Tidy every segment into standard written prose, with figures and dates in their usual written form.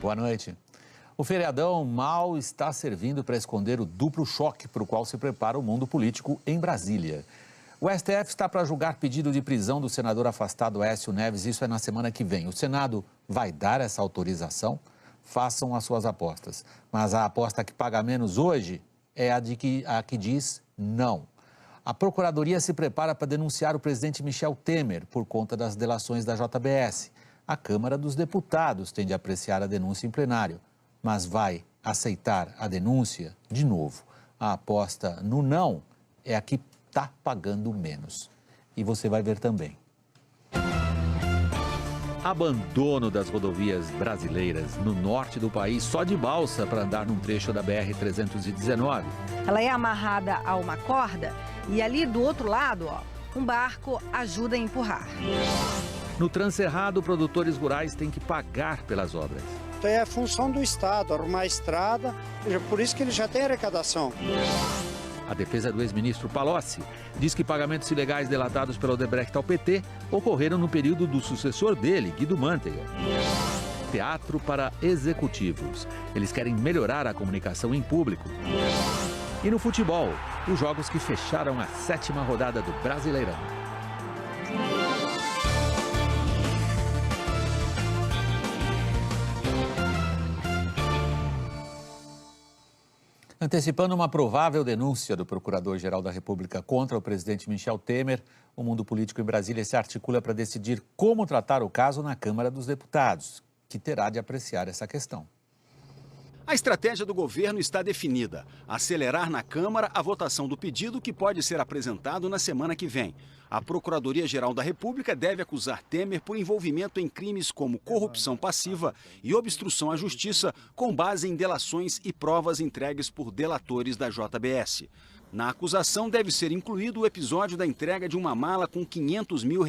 Boa noite. O feriadão mal está servindo para esconder o duplo choque para o qual se prepara o mundo político em Brasília. O STF está para julgar pedido de prisão do senador afastado Aécio Neves, isso é na semana que vem. O Senado vai dar essa autorização? Façam as suas apostas. Mas a aposta que paga menos hoje é a que diz não. A Procuradoria se prepara para denunciar o presidente Michel Temer por conta das delações da JBS. A Câmara dos Deputados tem de apreciar a denúncia em plenário, mas vai aceitar a denúncia de novo. A aposta no não é a que está pagando menos. E você vai ver também. Abandono das rodovias brasileiras no norte do país só de balsa para andar num trecho da BR-319. Ela é amarrada a uma corda e ali do outro lado, um barco ajuda a empurrar. No Transcerrado, produtores rurais têm que pagar pelas obras. Então é a função do Estado, arrumar a estrada, por isso que ele já tem arrecadação. A defesa do ex-ministro Palocci diz que pagamentos ilegais delatados pela Odebrecht ao PT ocorreram no período do sucessor dele, Guido Mantega. Teatro para executivos. Eles querem melhorar a comunicação em público. E no futebol, os jogos que fecharam a 7ª rodada do Brasileirão. Antecipando uma provável denúncia do Procurador-Geral da República contra o presidente Michel Temer, o mundo político em Brasília se articula para decidir como tratar o caso na Câmara dos Deputados, que terá de apreciar essa questão. A estratégia do governo está definida: acelerar na Câmara a votação do pedido que pode ser apresentado na semana que vem. A Procuradoria-Geral da República deve acusar Temer por envolvimento em crimes como corrupção passiva e obstrução à justiça, com base em delações e provas entregues por delatores da JBS. Na acusação deve ser incluído o episódio da entrega de uma mala com R$500 mil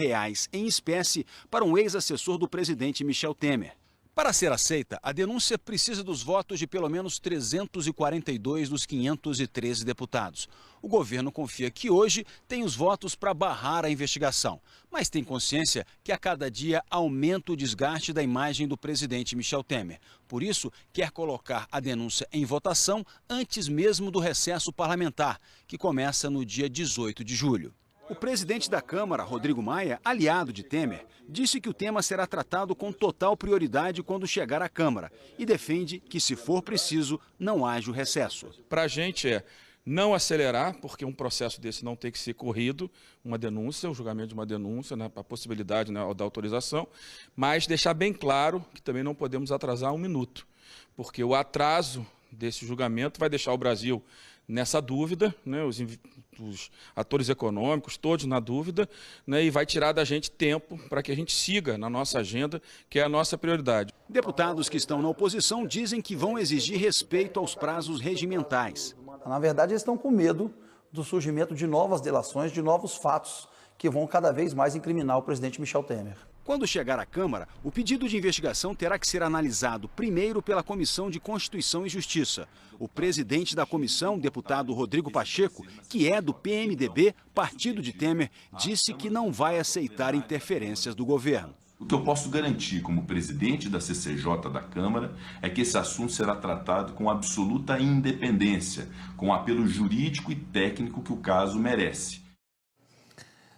em espécie para um ex-assessor do presidente Michel Temer. Para ser aceita, a denúncia precisa dos votos de pelo menos 342 dos 513 deputados. O governo confia que hoje tem os votos para barrar a investigação, mas tem consciência que a cada dia aumenta o desgaste da imagem do presidente Michel Temer. Por isso, quer colocar a denúncia em votação antes mesmo do recesso parlamentar, que começa no dia 18 de julho. O presidente da Câmara, Rodrigo Maia, aliado de Temer, disse que o tema será tratado com total prioridade quando chegar à Câmara e defende que, se for preciso, não haja o recesso. Para a gente é não acelerar, porque um processo desse não tem que ser corrido, uma denúncia, o julgamento de uma denúncia, né, a possibilidade, né, da autorização, mas deixar bem claro que também não podemos atrasar um minuto, porque o atraso desse julgamento vai deixar o Brasil nessa dúvida, né, os atores econômicos, todos na dúvida, né, e vai tirar da gente tempo para que a gente siga na nossa agenda, que é a nossa prioridade. Deputados que estão na oposição dizem que vão exigir respeito aos prazos regimentais. Na verdade, eles estão com medo do surgimento de novas delações, de novos fatos que vão cada vez mais incriminar o presidente Michel Temer. Quando chegar à Câmara, o pedido de investigação terá que ser analisado primeiro pela Comissão de Constituição e Justiça. O presidente da comissão, deputado Rodrigo Pacheco, que é do PMDB, partido de Temer, disse que não vai aceitar interferências do governo. O que eu posso garantir como presidente da CCJ da Câmara é que esse assunto será tratado com absoluta independência, com o apelo jurídico e técnico que o caso merece.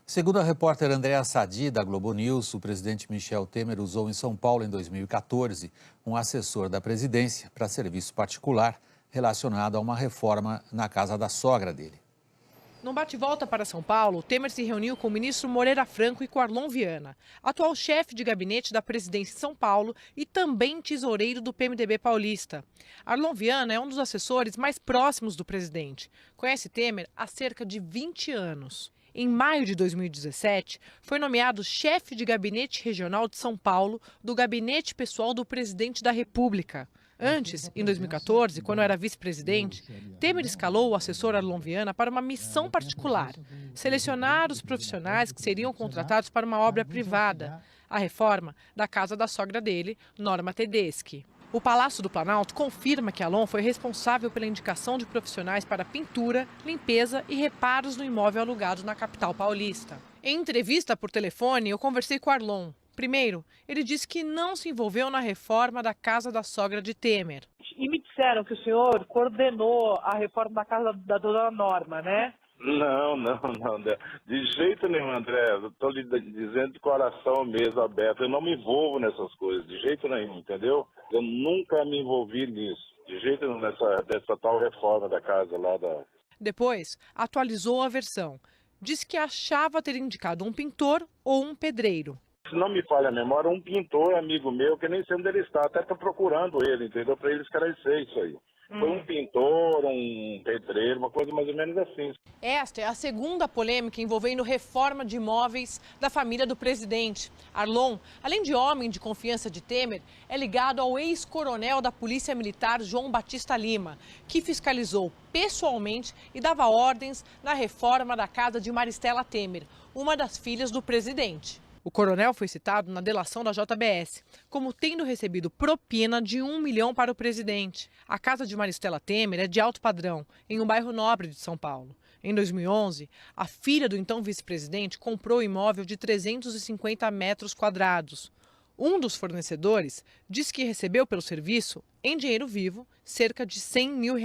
Segundo a repórter Andréa Sadi, da Globo News, o presidente Michel Temer usou em São Paulo, em 2014, um assessor da presidência para serviço particular relacionado a uma reforma na casa da sogra dele. No bate-volta para São Paulo, Temer se reuniu com o ministro Moreira Franco e com Arlon Viana, atual chefe de gabinete da presidência de São Paulo e também tesoureiro do PMDB paulista. Arlon Viana é um dos assessores mais próximos do presidente. Conhece Temer há cerca de 20 anos. Em maio de 2017, foi nomeado chefe de gabinete regional de São Paulo do gabinete pessoal do presidente da República. Antes, em 2014, quando era vice-presidente, Temer escalou o assessor Arlon Viana para uma missão particular: selecionar os profissionais que seriam contratados para uma obra privada, a reforma da casa da sogra dele, Norma Tedeschi. O Palácio do Planalto confirma que Arlon foi responsável pela indicação de profissionais para pintura, limpeza e reparos no imóvel alugado na capital paulista. Em entrevista por telefone, eu conversei com Arlon. Primeiro, ele disse que não se envolveu na reforma da casa da sogra de Temer. E me disseram que o senhor coordenou a reforma da casa da dona Norma, né? Não. De jeito nenhum, André. Estou lhe dizendo de coração mesmo, aberto. Eu não me envolvo nessas coisas, de jeito nenhum, entendeu? Eu nunca me envolvi nisso, de jeito nenhum, dessa tal reforma da casa lá da... Depois, atualizou a versão. Disse que achava ter indicado um pintor ou um pedreiro. Se não me falha a memória, um pintor amigo meu, que nem sei onde ele está, até estou procurando ele, entendeu? Para ele esclarecer isso aí. Foi um pintor, um pedreiro, uma coisa mais ou menos assim. Esta é a segunda polêmica envolvendo reforma de imóveis da família do presidente. Arlon, além de homem de confiança de Temer, é ligado ao ex-coronel da Polícia Militar João Batista Lima, que fiscalizou pessoalmente e dava ordens na reforma da casa de Maristela Temer, uma das filhas do presidente. O coronel foi citado na delação da JBS, como tendo recebido propina de 1 milhão para o presidente. A casa de Maristela Temer é de alto padrão, em um bairro nobre de São Paulo. Em 2011, a filha do então vice-presidente comprou o imóvel de 350 metros quadrados. Um dos fornecedores disse que recebeu pelo serviço, em dinheiro vivo, cerca de R$100 mil.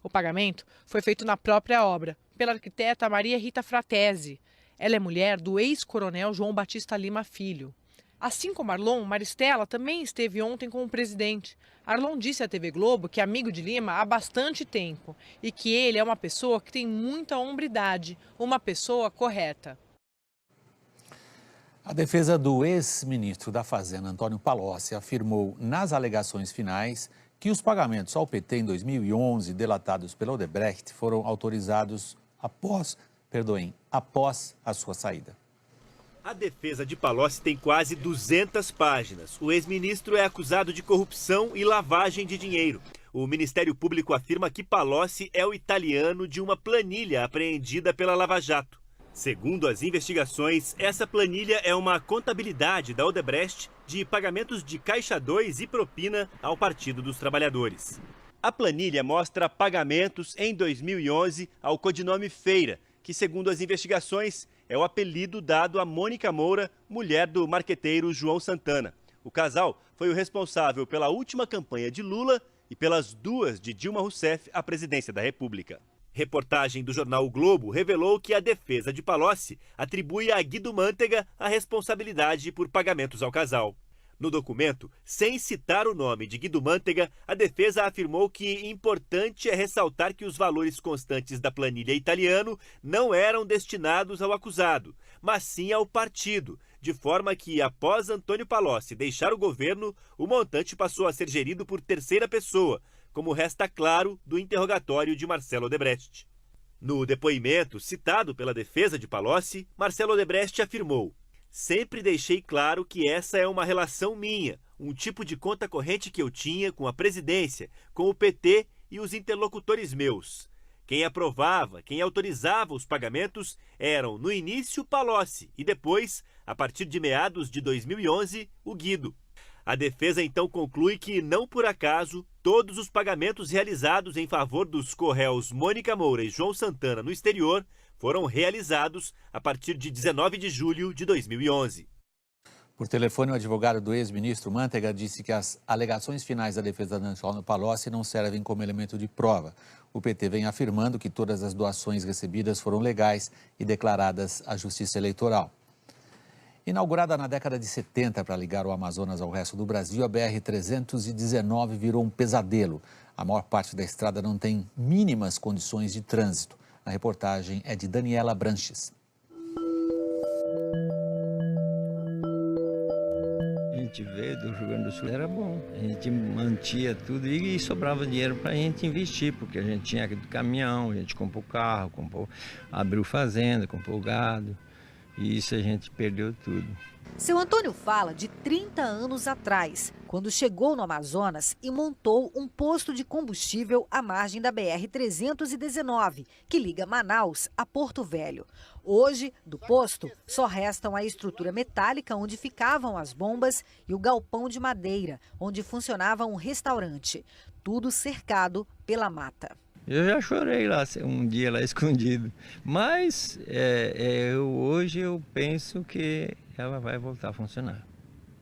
O pagamento foi feito na própria obra, pela arquiteta Maria Rita Fratesi. Ela é mulher do ex-coronel João Batista Lima Filho. Assim como Arlon, Maristela também esteve ontem com o presidente. Arlon disse à TV Globo que é amigo de Lima há bastante tempo e que ele é uma pessoa que tem muita hombridade, uma pessoa correta. A defesa do ex-ministro da Fazenda, Antônio Palocci, afirmou nas alegações finais que os pagamentos ao PT em 2011, delatados pela Odebrecht, foram autorizados após a sua saída. A defesa de Palocci tem quase 200 páginas. O ex-ministro é acusado de corrupção e lavagem de dinheiro. O Ministério Público afirma que Palocci é o italiano de uma planilha apreendida pela Lava Jato. Segundo as investigações, essa planilha é uma contabilidade da Odebrecht de pagamentos de Caixa 2 e propina ao Partido dos Trabalhadores. A planilha mostra pagamentos em 2011 ao codinome Feira, que, segundo as investigações, é o apelido dado a Mônica Moura, mulher do marqueteiro João Santana. O casal foi o responsável pela última campanha de Lula e pelas duas de Dilma Rousseff à presidência da República. Reportagem do jornal O Globo revelou que a defesa de Palocci atribui a Guido Mantega a responsabilidade por pagamentos ao casal. No documento, sem citar o nome de Guido Mantega, a defesa afirmou que importante é ressaltar que os valores constantes da planilha italiano não eram destinados ao acusado, mas sim ao partido, de forma que, após Antônio Palocci deixar o governo, o montante passou a ser gerido por terceira pessoa, como resta claro do interrogatório de Marcelo Odebrecht. No depoimento citado pela defesa de Palocci, Marcelo Odebrecht afirmou: "Sempre deixei claro que essa é uma relação minha, um tipo de conta corrente que eu tinha com a presidência, com o PT e os interlocutores meus. Quem aprovava, quem autorizava os pagamentos eram, no início, Palocci e depois, a partir de meados de 2011, o Guido." A defesa então conclui que, não por acaso, todos os pagamentos realizados em favor dos co-réus Mônica Moura e João Santana no exterior foram realizados a partir de 19 de julho de 2011. Por telefone, o advogado do ex-ministro Mantega disse que as alegações finais da defesa de Antônio Palocci não servem como elemento de prova. O PT vem afirmando que todas as doações recebidas foram legais e declaradas à Justiça Eleitoral. Inaugurada na década de 70 para ligar o Amazonas ao resto do Brasil, a BR-319 virou um pesadelo. A maior parte da estrada não tem mínimas condições de trânsito. A reportagem é de Daniela Branches. A gente veio do Rio Grande do Sul, era bom. A gente mantia tudo e sobrava dinheiro para a gente investir, porque a gente tinha caminhão, a gente comprou carro, abriu fazenda, comprou gado. E isso a gente perdeu tudo. Seu Antônio fala de 30 anos atrás, quando chegou no Amazonas e montou um posto de combustível à margem da BR-319, que liga Manaus a Porto Velho. Hoje, do posto, só restam a estrutura metálica onde ficavam as bombas e o galpão de madeira, onde funcionava um restaurante. Tudo cercado pela mata. Eu já chorei lá, um dia lá escondido. Mas hoje eu penso que ela vai voltar a funcionar.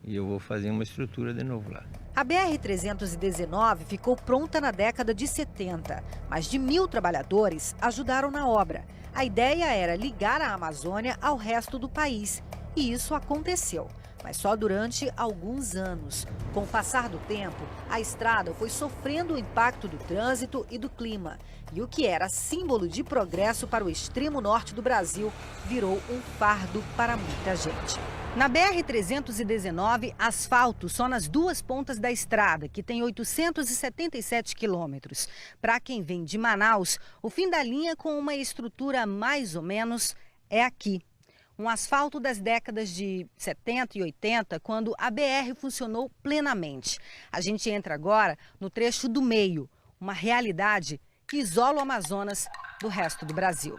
E eu vou fazer uma estrutura de novo lá. A BR-319 ficou pronta na década de 70. Mais de 1.000 trabalhadores ajudaram na obra. A ideia era ligar a Amazônia ao resto do país. E isso aconteceu, mas só durante alguns anos. Com o passar do tempo, a estrada foi sofrendo o impacto do trânsito e do clima. E o que era símbolo de progresso para o extremo norte do Brasil virou um fardo para muita gente. Na BR-319, asfalto só nas duas pontas da estrada, que tem 877 quilômetros. Para quem vem de Manaus, o fim da linha com uma estrutura mais ou menos é aqui. Um asfalto das décadas de 70 e 80, quando a BR funcionou plenamente. A gente entra agora no trecho do meio, uma realidade que isola o Amazonas do resto do Brasil.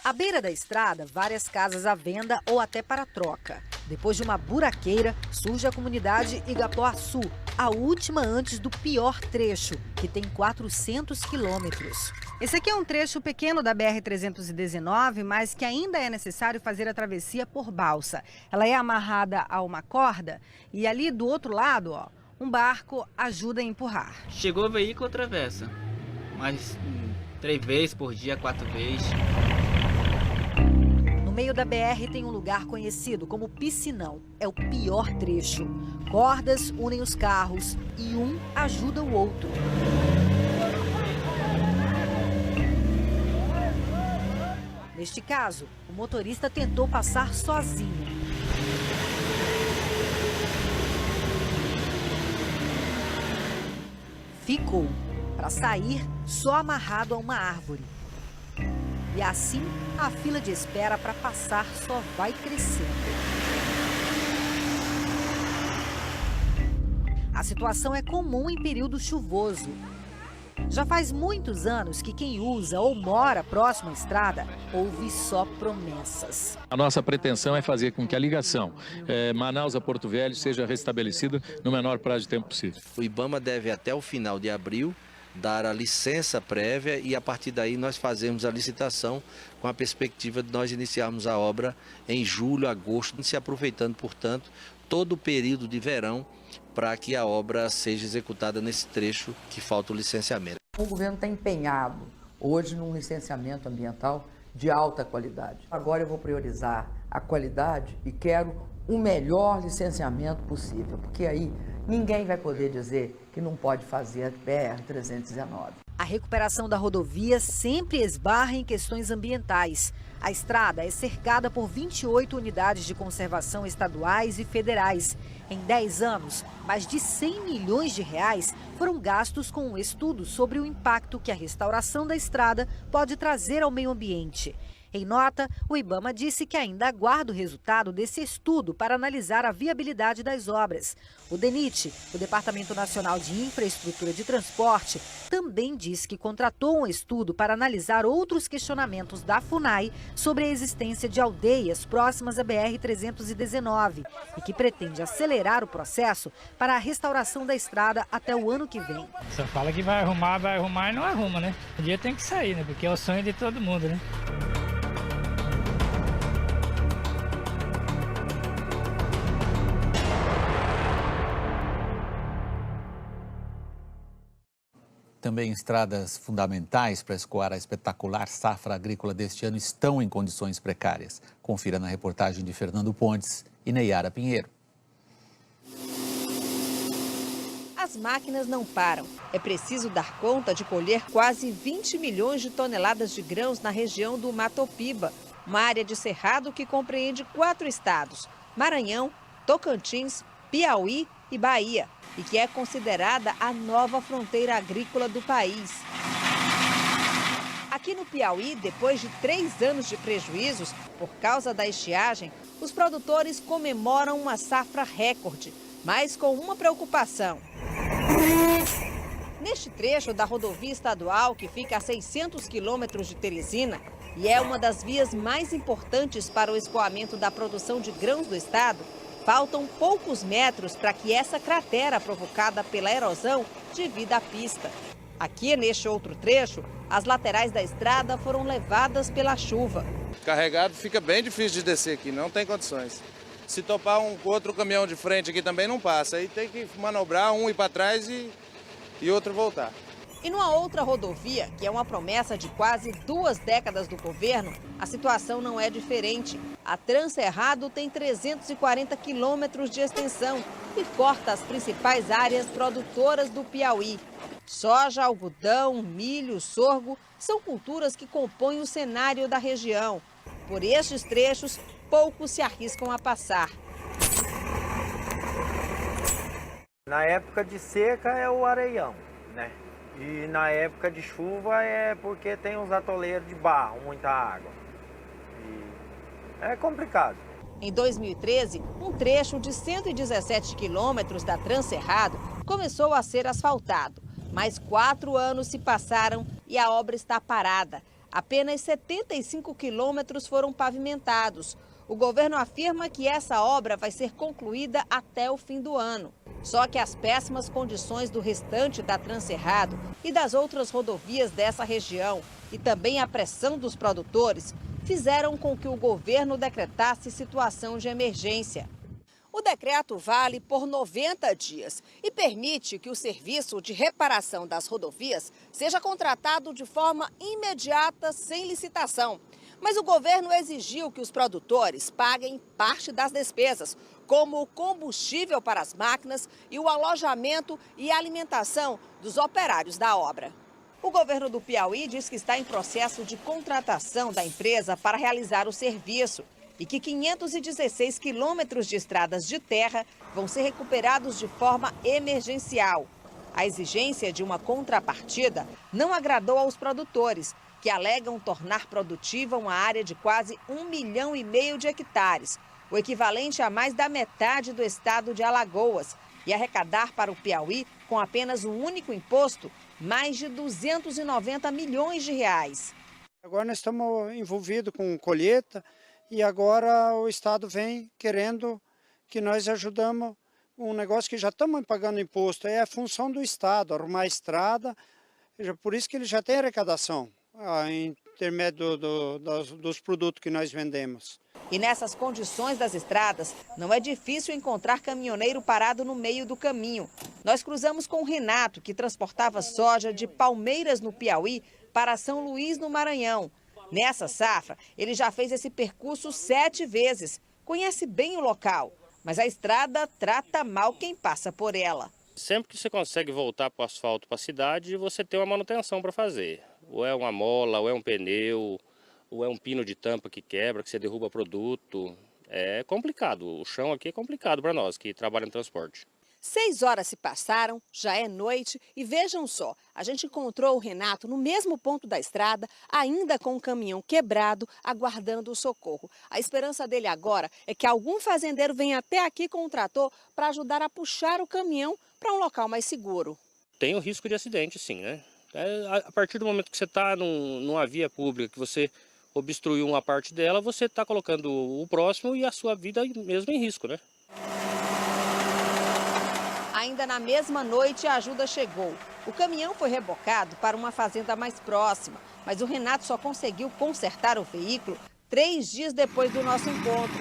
À beira da estrada, várias casas à venda ou até para troca. Depois de uma buraqueira, surge a comunidade Igapoaçu, a última antes do pior trecho, que tem 400 quilômetros. Esse aqui é um trecho pequeno da BR-319, mas que ainda é necessário fazer a travessia por balsa. Ela é amarrada a uma corda e ali do outro lado, ó, um barco ajuda a empurrar. Chegou o veículo, atravessa, mas 3 vezes por dia, 4 vezes. No meio da BR tem um lugar conhecido como Piscinão. É o pior trecho. Cordas unem os carros e um ajuda o outro. Neste caso, o motorista tentou passar sozinho. Ficou. Para sair, só amarrado a uma árvore. E assim, a fila de espera para passar só vai crescendo. A situação é comum em período chuvoso. Já faz muitos anos que quem usa ou mora próximo à estrada ouve só promessas. A nossa pretensão é fazer com que a ligação Manaus a Porto Velho seja restabelecida no menor prazo de tempo possível. O IBAMA deve até o final de abril dar a licença prévia e a partir daí nós fazemos a licitação com a perspectiva de nós iniciarmos a obra em julho, agosto, se aproveitando, portanto, todo o período de verão para que a obra seja executada nesse trecho que falta o licenciamento. O governo está empenhado hoje num licenciamento ambiental de alta qualidade. Agora eu vou priorizar a qualidade e quero o melhor licenciamento possível, porque aí ninguém vai poder dizer que não pode fazer a BR-319. A recuperação da rodovia sempre esbarra em questões ambientais. A estrada é cercada por 28 unidades de conservação estaduais e federais. Em 10 anos, mais de 100 milhões de reais foram gastos com um estudo sobre o impacto que a restauração da estrada pode trazer ao meio ambiente. Em nota, o IBAMA disse que ainda aguarda o resultado desse estudo para analisar a viabilidade das obras. O DENIT, o Departamento Nacional de Infraestrutura de Transporte, também disse que contratou um estudo para analisar outros questionamentos da FUNAI sobre a existência de aldeias próximas à BR-319 e que pretende acelerar o processo para a restauração da estrada até o ano que vem. Só fala que vai arrumar e não arruma, né? O dia tem que sair, né? Porque é o sonho de todo mundo, né? Também estradas fundamentais para escoar a espetacular safra agrícola deste ano estão em condições precárias. Confira na reportagem de Fernando Pontes e Neyara Pinheiro. As máquinas não param. É preciso dar conta de colher quase 20 milhões de toneladas de grãos na região do Matopiba, uma área de cerrado que compreende 4 estados: Maranhão, Tocantins, Piauí e Bahia, e que é considerada a nova fronteira agrícola do país. Aqui no Piauí, depois de 3 anos de prejuízos por causa da estiagem, os produtores comemoram uma safra recorde, mas com uma preocupação. Neste trecho da rodovia estadual, que fica a 600 quilômetros de Teresina, e é uma das vias mais importantes para o escoamento da produção de grãos do estado, Faltam poucos metros para que essa cratera provocada pela erosão divida a pista. Aqui, neste outro trecho, as laterais da estrada foram levadas pela chuva. Carregado fica bem difícil de descer aqui, não tem condições. Se topar um outro caminhão de frente aqui também não passa, aí tem que manobrar, um ir para trás e outro voltar. E numa outra rodovia, que é uma promessa de quase 2 décadas do governo, a situação não é diferente. A Transcerrado tem 340 quilômetros de extensão e corta as principais áreas produtoras do Piauí. Soja, algodão, milho, sorgo são culturas que compõem o cenário da região. Por estes trechos, poucos se arriscam a passar. Na época de seca é o areião, né? E na época de chuva é porque tem uns atoleiros de barro, muita água. E é complicado. Em 2013, um trecho de 117 quilômetros da Transcerrado começou a ser asfaltado. Mas 4 anos se passaram e a obra está parada. Apenas 75 quilômetros foram pavimentados. O governo afirma que essa obra vai ser concluída até o fim do ano. Só que as péssimas condições do restante da Transcerrado e das outras rodovias dessa região e também a pressão dos produtores fizeram com que o governo decretasse situação de emergência. O decreto vale por 90 dias e permite que o serviço de reparação das rodovias seja contratado de forma imediata, sem licitação. Mas o governo exigiu que os produtores paguem parte das despesas, como o combustível para as máquinas e o alojamento e alimentação dos operários da obra. O governo do Piauí diz que está em processo de contratação da empresa para realizar o serviço e que 516 quilômetros de estradas de terra vão ser recuperados de forma emergencial. A exigência de uma contrapartida não agradou aos produtores, que alegam tornar produtiva uma área de quase 1,5 milhão de hectares, o equivalente a mais da metade do estado de Alagoas, e arrecadar para o Piauí, com apenas um único imposto, mais de 290 milhões de reais. Agora nós estamos envolvidos com colheita e agora o Estado vem querendo que nós ajudamos um negócio que já estamos pagando imposto. É a função do Estado, arrumar a estrada, por isso que ele já tem arrecadação em intermédio dos produtos que nós vendemos. E nessas condições das estradas, não é difícil encontrar caminhoneiro parado no meio do caminho. Nós cruzamos com o Renato, que transportava soja de Palmeiras, no Piauí, para São Luís, no Maranhão. Nessa safra, ele já fez esse percurso 7 vezes. Conhece bem o local, mas a estrada trata mal quem passa por ela. Sempre que você consegue voltar para o asfalto, para a cidade, você tem uma manutenção para fazer. Ou é uma mola, ou é um pneu, ou é um pino de tampa que quebra, que você derruba produto. É complicado, o chão aqui é complicado para nós que trabalhamos em transporte. 6 horas se passaram, já é noite e vejam só, a gente encontrou o Renato no mesmo ponto da estrada, ainda com o caminhão quebrado, aguardando o socorro. A esperança dele agora é que algum fazendeiro venha até aqui com o trator para ajudar a puxar o caminhão para um local mais seguro. Tem o risco de acidente, sim, né? A partir do momento que você está numa via pública, que você obstruiu uma parte dela, você está colocando o próximo e a sua vida mesmo em risco, né? Ainda na mesma noite, a ajuda chegou. O caminhão foi rebocado para uma fazenda mais próxima, mas o Renato só conseguiu consertar o veículo 3 dias depois do nosso encontro.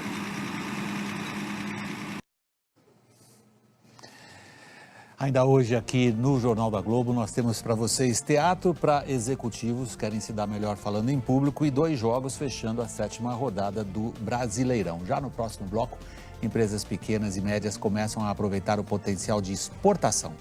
Ainda hoje aqui no Jornal da Globo nós temos para vocês teatro para executivos, querem se dar melhor falando em público, e 2 jogos fechando a 7ª rodada do Brasileirão. Já no próximo bloco, empresas pequenas e médias começam a aproveitar o potencial de exportação.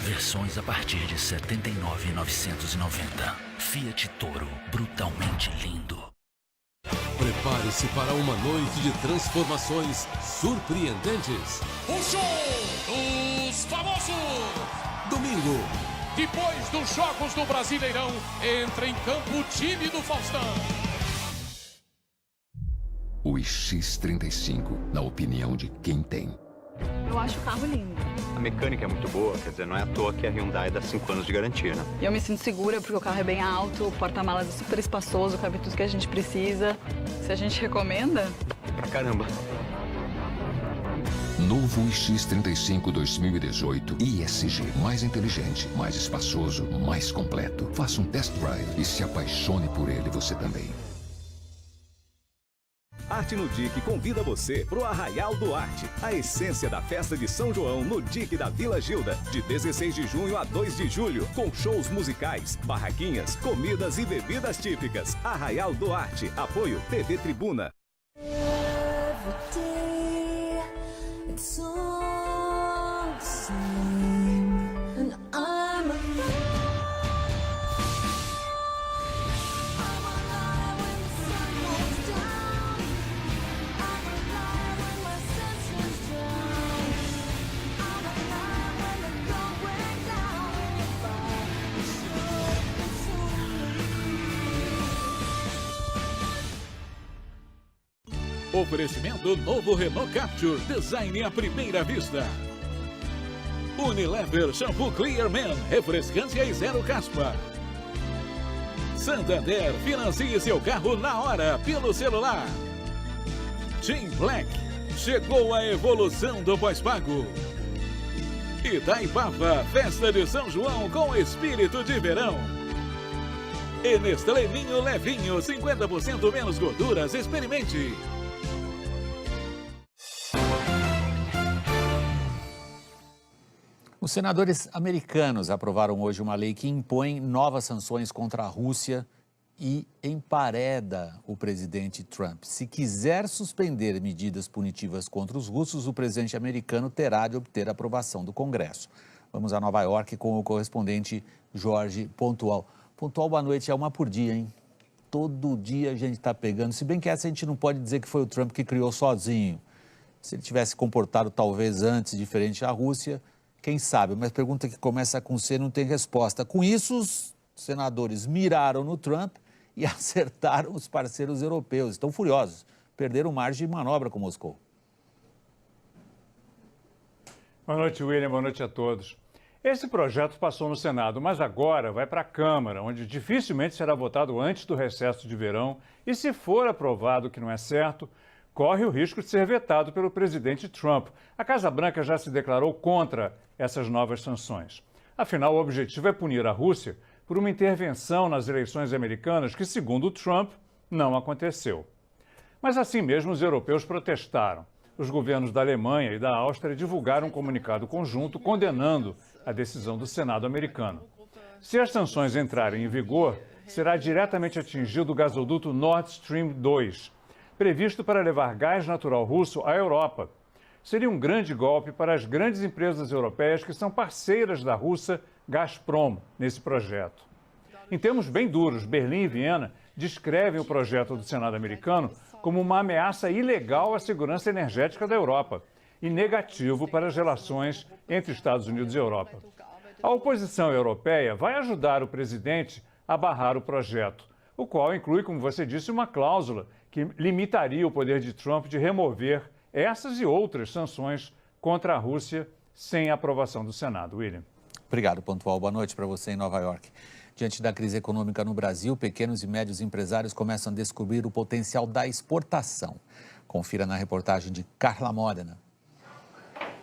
Versões a partir de R$ 79.990. Fiat Toro, brutalmente lindo. Prepare-se para uma noite de transformações surpreendentes. O show dos famosos. Domingo. Depois dos Jogos do Brasileirão, entra em campo o time do Faustão. O X35, na opinião de quem tem. Eu acho o carro lindo. A mecânica é muito boa, quer dizer, não é à toa que a Hyundai dá 5 anos de garantia, né? E eu me sinto segura porque o carro é bem alto, o porta-malas é super espaçoso, cabe tudo que a gente precisa. Se a gente recomenda... Pra caramba. Novo X35 2018 ISG. Mais inteligente, mais espaçoso, mais completo. Faça um test drive e se apaixone por ele você também. Arte no DIC convida você pro Arraial do Arte, a essência da festa de São João no DIC da Vila Gilda, de 16 de junho a 2 de julho, com shows musicais, barraquinhas, comidas e bebidas típicas. Arraial do Arte, apoio TV Tribuna. Oferecimento novo Renault Capture, design à primeira vista. Unilever Shampoo Clear Man, refrescância e zero caspa. Santander, financie seu carro na hora, pelo celular. Team Black, chegou a evolução do pós-pago. Itaipava, festa de São João com espírito de verão. E Nestlé Ninho Levinho, 50% menos gorduras, experimente. Os senadores americanos aprovaram hoje uma lei que impõe novas sanções contra a Rússia e empareda o presidente Trump. Se quiser suspender medidas punitivas contra os russos, o presidente americano terá de obter a aprovação do Congresso. Vamos a Nova York com o correspondente Jorge Pontual. Pontual, boa noite. É uma por dia, hein? Todo dia a gente está pegando. Se bem que essa a gente não pode dizer que foi o Trump que criou sozinho. Se ele tivesse comportado talvez antes diferente da Rússia... Quem sabe? Mas pergunta que começa com C não tem resposta. Com isso, os senadores miraram no Trump e acertaram os parceiros europeus. Estão furiosos. Perderam margem de manobra com Moscou. Boa noite, William. Boa noite a todos. Esse projeto passou no Senado, mas agora vai para a Câmara, onde dificilmente será votado antes do recesso de verão. E se for aprovado, que não é certo, corre o risco de ser vetado pelo presidente Trump. A Casa Branca já se declarou contra essas novas sanções. Afinal, o objetivo é punir a Rússia por uma intervenção nas eleições americanas que, segundo Trump, não aconteceu. Mas assim mesmo os europeus protestaram. Os governos da Alemanha e da Áustria divulgaram um comunicado conjunto condenando a decisão do Senado americano. Se as sanções entrarem em vigor, será diretamente atingido o gasoduto Nord Stream 2, previsto para levar gás natural russo à Europa. Seria um grande golpe para as grandes empresas europeias que são parceiras da russa Gazprom nesse projeto. Em termos bem duros, Berlim e Viena descrevem o projeto do Senado americano como uma ameaça ilegal à segurança energética da Europa e negativo para as relações entre Estados Unidos e Europa. A oposição europeia vai ajudar o presidente a barrar o projeto, o qual inclui, como você disse, uma cláusula que limitaria o poder de Trump de remover essas e outras sanções contra a Rússia sem a aprovação do Senado. William. Obrigado, Pontual. Boa noite para você em Nova York. Diante da crise econômica no Brasil, pequenos e médios empresários começam a descobrir o potencial da exportação. Confira na reportagem de Carla Modena.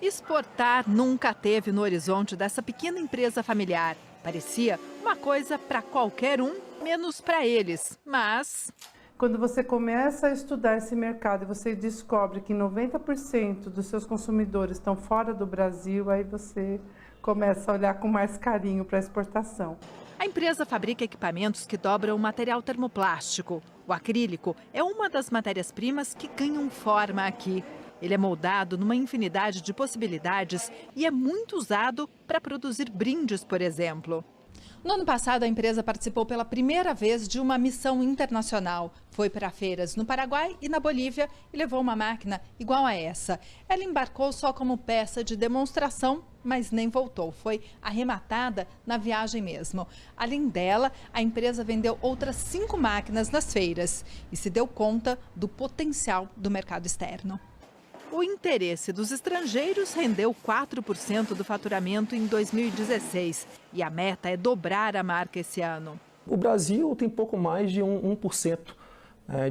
Exportar nunca teve no horizonte dessa pequena empresa familiar. Parecia uma coisa para qualquer um, menos para eles. Mas... Quando você começa a estudar esse mercado e você descobre que 90% dos seus consumidores estão fora do Brasil, aí você começa a olhar com mais carinho para a exportação. A empresa fabrica equipamentos que dobram material termoplástico. O acrílico é uma das matérias-primas que ganham forma aqui. Ele é moldado numa infinidade de possibilidades e é muito usado para produzir brindes, por exemplo. No ano passado, a empresa participou pela primeira vez de uma missão internacional. Foi para feiras no Paraguai e na Bolívia e levou uma máquina igual a essa. Ela embarcou só como peça de demonstração, mas nem voltou. Foi arrematada na viagem mesmo. Além dela, a empresa vendeu outras 5 máquinas nas feiras e se deu conta do potencial do mercado externo. O interesse dos estrangeiros rendeu 4% do faturamento em 2016 e a meta é dobrar a marca esse ano. O Brasil tem pouco mais de 1%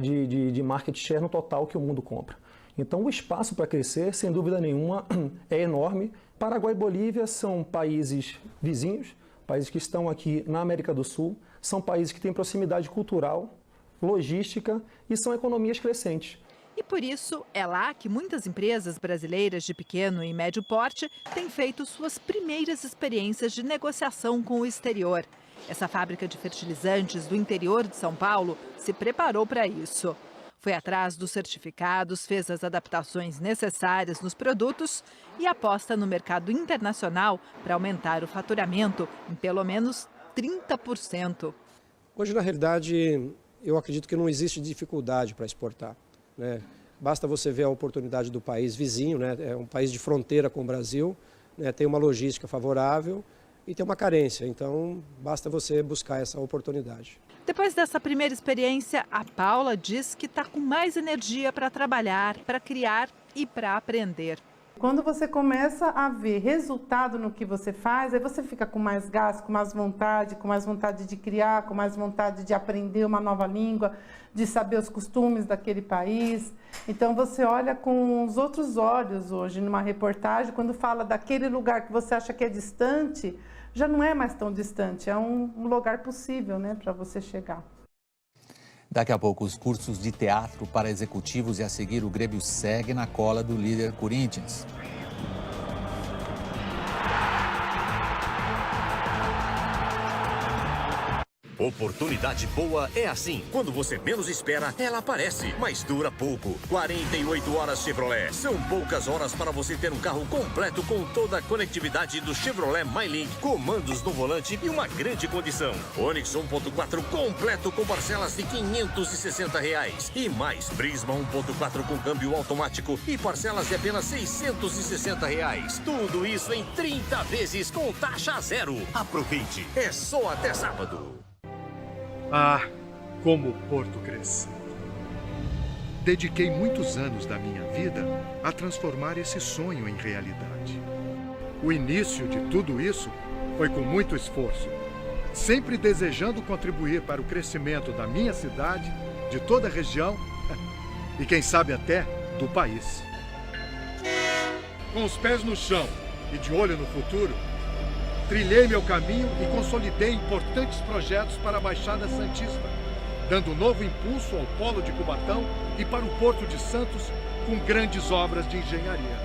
de market share no total que o mundo compra. Então o espaço para crescer, sem dúvida nenhuma, é enorme. Paraguai e Bolívia são países vizinhos, países que estão aqui na América do Sul, são países que têm proximidade cultural, logística e são economias crescentes. E por isso, é lá que muitas empresas brasileiras de pequeno e médio porte têm feito suas primeiras experiências de negociação com o exterior. Essa fábrica de fertilizantes do interior de São Paulo se preparou para isso. Foi atrás dos certificados, fez as adaptações necessárias nos produtos e aposta no mercado internacional para aumentar o faturamento em pelo menos 30%. Hoje, na realidade, eu acredito que não existe dificuldade para exportar. Basta você ver a oportunidade do país vizinho, é um país de fronteira com o Brasil, tem uma logística favorável e tem uma carência, então basta você buscar essa oportunidade. Depois dessa primeira experiência, a Paula diz que está com mais energia para trabalhar, para criar e para aprender. Quando você começa a ver resultado no que você faz, aí você fica com mais gás, com mais vontade de criar, com mais vontade de aprender uma nova língua, de saber os costumes daquele país. Então você olha com os outros olhos hoje numa reportagem, quando fala daquele lugar que você acha que é distante, já não é mais tão distante, é um lugar possível, para você chegar. Daqui a pouco, os cursos de teatro para executivos e a seguir o Grêmio segue na cola do líder Corinthians. Oportunidade boa é assim. Quando você menos espera, ela aparece, mas dura pouco. 48 horas Chevrolet. São poucas horas para você ter um carro completo com toda a conectividade do Chevrolet MyLink, comandos no volante e uma grande condição. Onix 1.4 completo com parcelas de R$560. E mais, Prisma 1.4 com câmbio automático e parcelas de apenas R$660. Tudo isso em 30 vezes com taxa zero. Aproveite, é só até sábado. Ah, como o Porto cresceu. Dediquei muitos anos da minha vida a transformar esse sonho em realidade. O início de tudo isso foi com muito esforço, sempre desejando contribuir para o crescimento da minha cidade, de toda a região e, quem sabe, até do país. Com os pés no chão e de olho no futuro, trilhei meu caminho e consolidei importantes projetos para a Baixada Santista, dando novo impulso ao Polo de Cubatão e para o Porto de Santos com grandes obras de engenharia.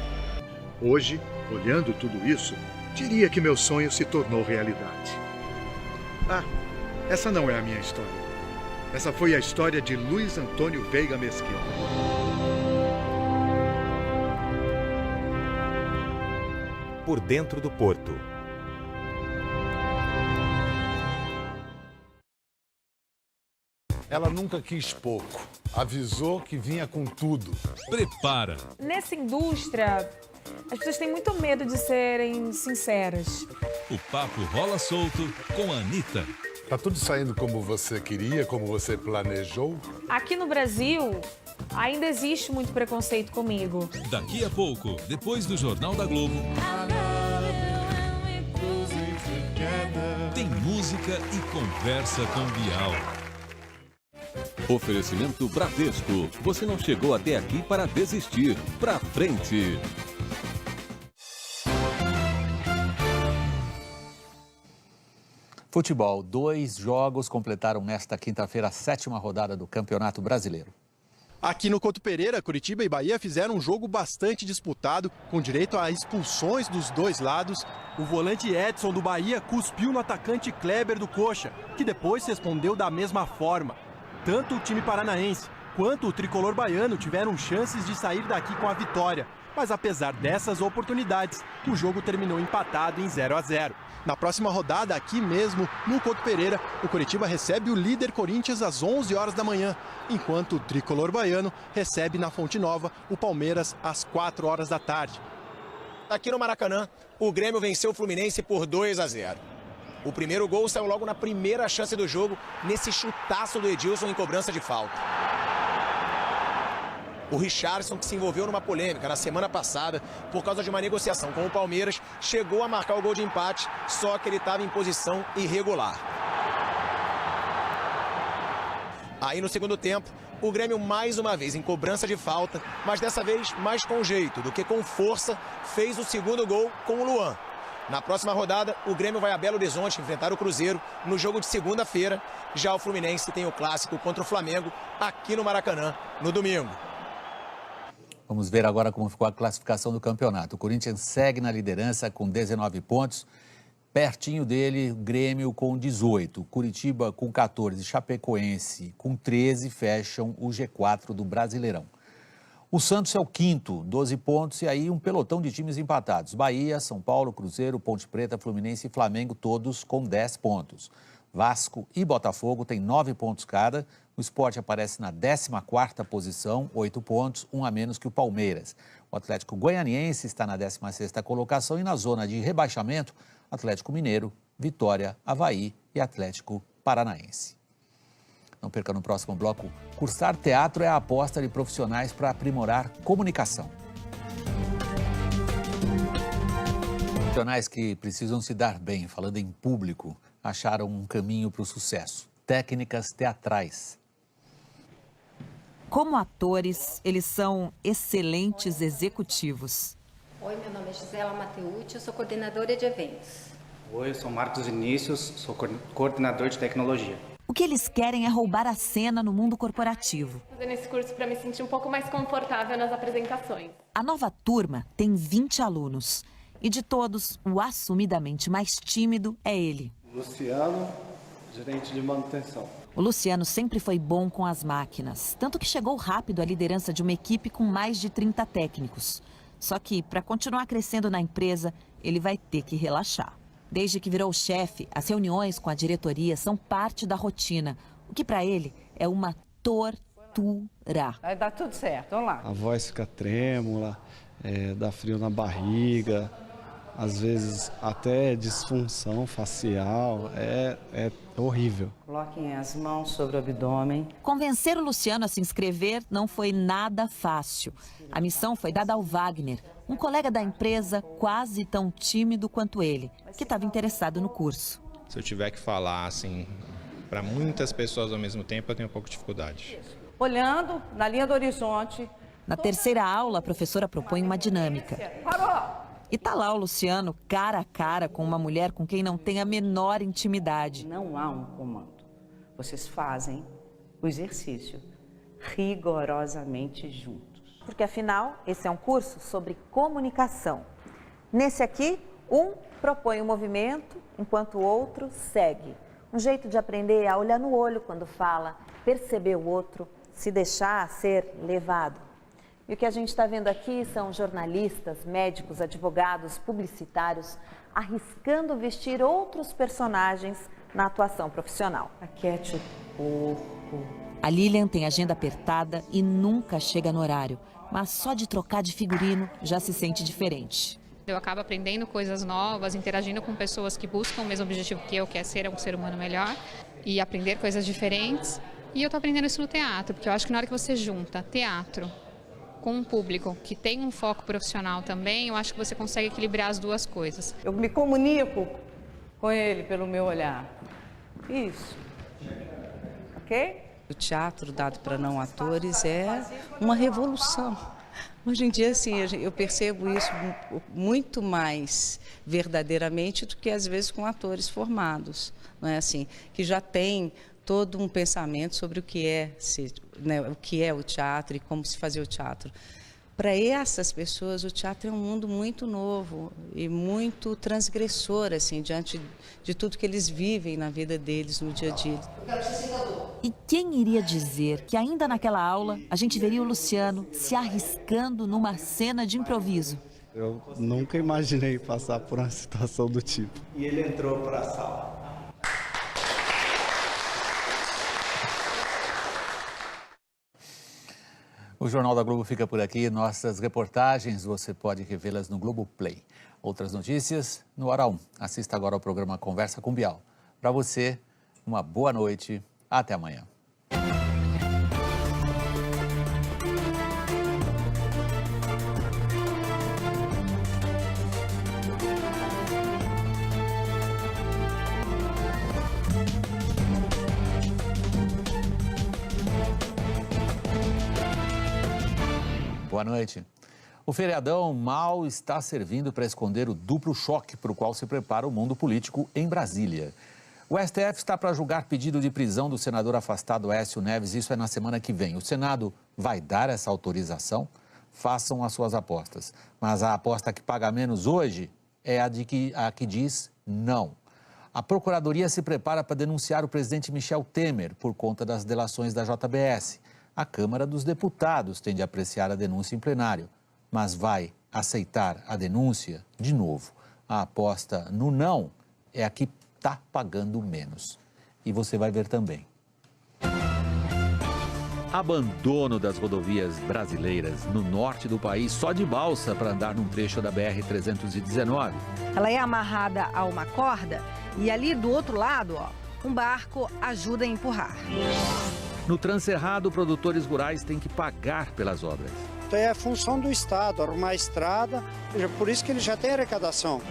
Hoje, olhando tudo isso, diria que meu sonho se tornou realidade. Ah, essa não é a minha história. Essa foi a história de Luiz Antônio Veiga Mesquita. Por dentro do Porto. Ela nunca quis pouco. Avisou que vinha com tudo. Prepara. Nessa indústria, as pessoas têm muito medo de serem sinceras. O papo rola solto com a Anitta. Tá tudo saindo como você queria, como você planejou? Aqui no Brasil, ainda existe muito preconceito comigo. Daqui a pouco, depois do Jornal da Globo, tem música e conversa com Bial. Oferecimento Bradesco. Você não chegou até aqui para desistir. Pra frente. Futebol. 2 jogos completaram nesta quinta-feira a 7ª rodada do Campeonato Brasileiro. Aqui no Couto Pereira, Curitiba e Bahia fizeram um jogo bastante disputado, com direito a expulsões dos dois lados. O volante Edson do Bahia cuspiu no atacante Kleber do Coxa, que depois respondeu da mesma forma. Tanto o time paranaense quanto o tricolor baiano tiveram chances de sair daqui com a vitória. Mas apesar dessas oportunidades, o jogo terminou empatado em 0-0. Na próxima rodada, aqui mesmo, no Couto Pereira, o Coritiba recebe o líder Corinthians às 11 horas da manhã, enquanto o tricolor baiano recebe na Fonte Nova o Palmeiras às 4 horas da tarde. Aqui no Maracanã, o Grêmio venceu o Fluminense por 2-0. O primeiro gol saiu logo na primeira chance do jogo, nesse chutaço do Edilson em cobrança de falta. O Richarlison, que se envolveu numa polêmica na semana passada por causa de uma negociação com o Palmeiras, chegou a marcar o gol de empate, só que ele estava em posição irregular. Aí no segundo tempo, o Grêmio mais uma vez em cobrança de falta, mas dessa vez mais com jeito do que com força, fez o segundo gol com o Luan. Na próxima rodada, o Grêmio vai a Belo Horizonte enfrentar o Cruzeiro no jogo de segunda-feira. Já o Fluminense tem o clássico contra o Flamengo aqui no Maracanã no domingo. Vamos ver agora como ficou a classificação do campeonato. O Corinthians segue na liderança com 19 pontos. Pertinho dele, o Grêmio com 18. Curitiba com 14. Chapecoense com 13 fecham o G4 do Brasileirão. O Santos é o quinto, 12 pontos, e aí um pelotão de times empatados. Bahia, São Paulo, Cruzeiro, Ponte Preta, Fluminense e Flamengo, todos com 10 pontos. Vasco e Botafogo têm 9 pontos cada. O Sport aparece na 14ª posição, 8 pontos, um a menos que o Palmeiras. O Atlético Goianiense está na 16ª colocação e na zona de rebaixamento, Atlético Mineiro, Vitória, Avaí e Atlético Paranaense. Não perca no próximo bloco. Cursar teatro é a aposta de profissionais para aprimorar comunicação. Profissionais que precisam se dar bem, falando em público, acharam um caminho para o sucesso. Técnicas teatrais. Como atores, eles são excelentes executivos. Oi, meu nome é Gisela Mateucci, eu sou coordenadora de eventos. Oi, eu sou Marcos Vinícius, sou coordenador de tecnologia. O que eles querem é roubar a cena no mundo corporativo. Fazendo esse curso para me sentir um pouco mais confortável nas apresentações. A nova turma tem 20 alunos. E de todos, o assumidamente mais tímido é ele. Luciano, gerente de manutenção. O Luciano sempre foi bom com as máquinas, tanto que chegou rápido à liderança de uma equipe com mais de 30 técnicos. Só que, para continuar crescendo na empresa, ele vai ter que relaxar. Desde que virou chefe, as reuniões com a diretoria são parte da rotina, o que para ele é uma tortura. Vai dar tudo certo, vamos lá. A voz fica trêmula, dá frio na barriga, às vezes até disfunção facial, é horrível. Coloquem as mãos sobre o abdômen. Convencer o Luciano a se inscrever não foi nada fácil. A missão foi dada ao Wagner, um colega da empresa quase tão tímido quanto ele, que estava interessado no curso. Se eu tiver que falar assim para muitas pessoas ao mesmo tempo, eu tenho um pouco de dificuldade. Olhando na linha do horizonte. Na terceira aula, a professora propõe uma dinâmica. Parou! E tá lá o Luciano, cara a cara, com uma mulher com quem não tem a menor intimidade. Não há um comando. Vocês fazem o exercício rigorosamente juntos. Porque, afinal, esse é um curso sobre comunicação. Nesse aqui, um propõe um movimento, enquanto o outro segue. Um jeito de aprender a olhar no olho quando fala, perceber o outro, se deixar ser levado. E o que a gente está vendo aqui são jornalistas, médicos, advogados, publicitários, arriscando vestir outros personagens na atuação profissional. Aquete o corpo. A Lilian tem agenda apertada e nunca chega no horário, mas só de trocar de figurino já se sente diferente. Eu acabo aprendendo coisas novas, interagindo com pessoas que buscam o mesmo objetivo que eu, que é ser um ser humano melhor e aprender coisas diferentes. E eu estou aprendendo isso no teatro, porque eu acho que na hora que você junta teatro com um público que tem um foco profissional também, eu acho que você consegue equilibrar as duas coisas. Eu me comunico com ele pelo meu olhar. Isso. Ok? O teatro dado para não atores é uma revolução. Hoje em dia, assim, eu percebo isso muito mais verdadeiramente do que às vezes com atores formados, não é assim, que já tem todo um pensamento sobre o que é o teatro e como se fazer o teatro. Para essas pessoas, o teatro é um mundo muito novo e muito transgressor, assim, diante de tudo que eles vivem na vida deles no dia a dia. E quem iria dizer que ainda naquela aula a gente veria o Luciano se arriscando numa cena de improviso? Eu nunca imaginei passar por uma situação do tipo. E ele entrou para a sala. O Jornal da Globo fica por aqui. Nossas reportagens você pode revê-las no Globoplay. Outras notícias no Hora 1. Assista agora ao programa Conversa com Bial. Para você, uma boa noite. Até amanhã. Boa noite. O feriadão mal está servindo para esconder o duplo choque para o qual se prepara o mundo político em Brasília. O STF está para julgar pedido de prisão do senador afastado Aécio Neves. Isso é na semana que vem. O Senado vai dar essa autorização? Façam as suas apostas. Mas a aposta que paga menos hoje é a que diz não. A Procuradoria se prepara para denunciar o presidente Michel Temer por conta das delações da JBS. A Câmara dos Deputados tem de apreciar a denúncia em plenário, mas vai aceitar a denúncia de novo. A aposta no não é a que está pagando menos. E você vai ver também. Abandono das rodovias brasileiras no norte do país só de balsa para andar num trecho da BR-319. Ela é amarrada a uma corda e ali do outro lado, um barco ajuda a empurrar. No Transcerrado, produtores rurais têm que pagar pelas obras. É a função do Estado, arrumar a estrada, por isso que ele já tem arrecadação.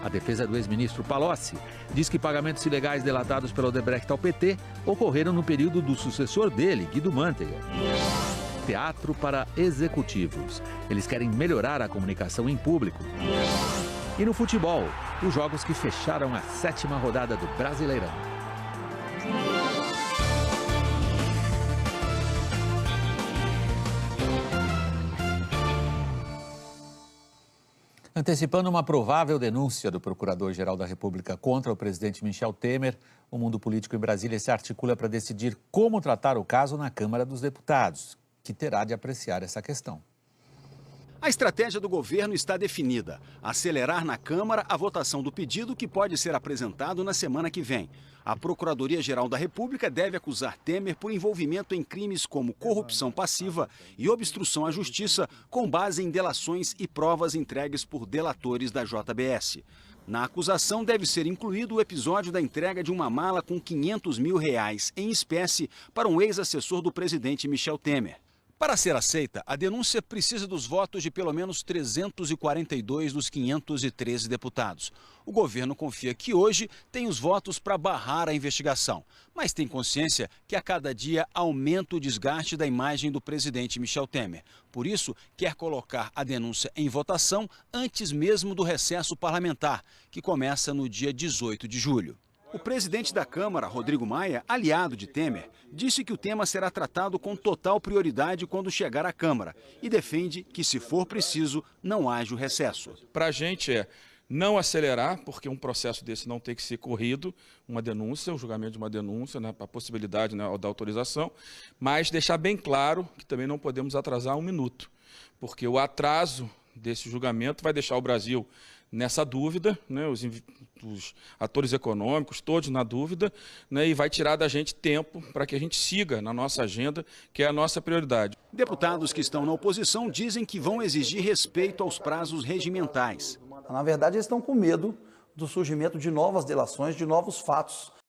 A defesa do ex-ministro Palocci diz que pagamentos ilegais delatados pelo Odebrecht ao PT ocorreram no período do sucessor dele, Guido Mantega. Teatro para executivos. Eles querem melhorar a comunicação em público. E no futebol, os jogos que fecharam a 7ª rodada do Brasileirão. Antecipando uma provável denúncia do Procurador-Geral da República contra o presidente Michel Temer, o mundo político em Brasília se articula para decidir como tratar o caso na Câmara dos Deputados, que terá de apreciar essa questão. A estratégia do governo está definida: acelerar na Câmara a votação do pedido que pode ser apresentado na semana que vem. A Procuradoria-Geral da República deve acusar Temer por envolvimento em crimes como corrupção passiva e obstrução à justiça, com base em delações e provas entregues por delatores da JBS. Na acusação deve ser incluído o episódio da entrega de uma mala com R$500 mil em espécie para um ex-assessor do presidente Michel Temer. Para ser aceita, a denúncia precisa dos votos de pelo menos 342 dos 513 deputados. O governo confia que hoje tem os votos para barrar a investigação, mas tem consciência que a cada dia aumenta o desgaste da imagem do presidente Michel Temer. Por isso, quer colocar a denúncia em votação antes mesmo do recesso parlamentar, que começa no dia 18 de julho. O presidente da Câmara, Rodrigo Maia, aliado de Temer, disse que o tema será tratado com total prioridade quando chegar à Câmara e defende que, se for preciso, não haja o recesso. Para a gente é não acelerar, porque um processo desse não tem que ser corrido, uma denúncia, o julgamento de uma denúncia, a possibilidade da autorização, mas deixar bem claro que também não podemos atrasar um minuto, porque o atraso desse julgamento vai deixar o Brasil nessa dúvida, os atores econômicos todos na dúvida, e vai tirar da gente tempo para que a gente siga na nossa agenda, que é a nossa prioridade. Deputados que estão na oposição dizem que vão exigir respeito aos prazos regimentais. Na verdade, eles estão com medo do surgimento de novas delações, de novos fatos